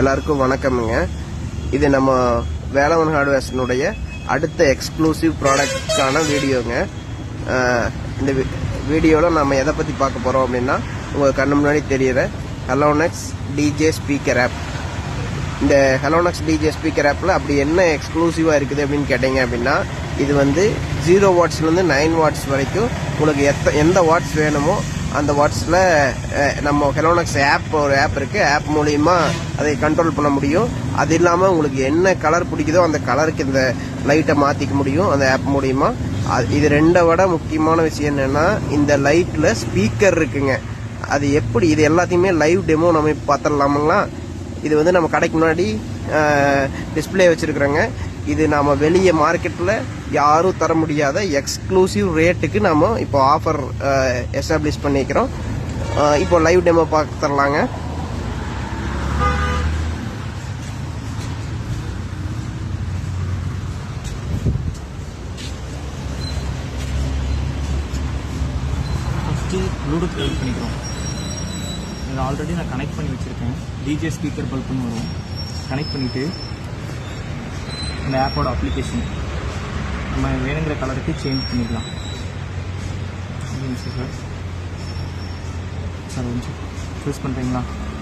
எல்லாருக்கும் வணக்கமுங்க. இது நம்ம வேலவன் ஹார்ட்வேர்ஸ்னுடைய அடுத்த எக்ஸ்க்ளூசிவ் ப்ராடக்ட்கான வீடியோங்க. இந்த வீடியோவில் நம்ம எதை பற்றி பார்க்க போகிறோம் அப்படின்னா, உங்கள் கண்ணு முன்னாடி தெரிகிற ஹலோனெக்ஸ் டிஜே ஸ்பீக்கர் ஆப். இந்த ஹலோனெக்ஸ் டிஜே ஸ்பீக்கர் ஆப்பில் அப்படி என்ன எக்ஸ்க்ளூசிவாக இருக்குது அப்படின்னு கேட்டிங்க அப்படின்னா, இது வந்து 0 வாட்ஸ்லேருந்து 9 வாட்ஸ் வரைக்கும் உங்களுக்கு எந்த வாட்ஸ் வேணுமோ அந்த வாட்ஸில் நம்ம ஹெலோனெக்ஸ் ஒரு ஆப் இருக்குது. ஆப் மூலிமா அதை கண்ட்ரோல் பண்ண முடியும். அது இல்லாமல் உங்களுக்கு என்ன கலர் பிடிக்குதோ அந்த கலருக்கு இந்த லைட்டை மாற்றிக்க முடியும் அந்த ஆப் மூலிமா. இது ரெண்டை விட முக்கியமான விஷயம் என்னென்னா, இந்த லைட்டில் ஸ்பீக்கர் இருக்குங்க. அது எப்படி, இது எல்லாத்தையுமே லைவ் டெமோ நம்ம பார்த்துடலாமுங்களா? இது வந்து நம்ம கடைக்கு முன்னாடி டிஸ்பிளே வச்சுருக்குறோங்க. இது நம்ம வெளியே மார்க்கெட்டில் யாரும் தர முடியாத எக்ஸ்க்ளூசிவ் ரேட்டுக்கு நம்ம இப்போ ஆஃபர் எஸ்டாப்ளிஷ் பண்ணிக்கிறோம். இப்போ லைவ் டெமோ பார்த்து தரலாங்க. ஃபஸ்ட்டு ப்ளூடூத் கனெக்ட் பண்ணிக்கிறோம். இது ஆல்ரெடி நான் கனெக்ட் பண்ணி வச்சுருக்கேன். டிஜே ஸ்பீக்கர் பல்ப்னு வரும். கனெக்ட் பண்ணிவிட்டு இந்த ஆப்போட அப்ளிகேஷன் நம்ம வேணுங்கிற கலருக்கு சேஞ்ச் பண்ணிக்கலாம். சார் கொஞ்சம் சூஸ் பண்ணுறீங்களா?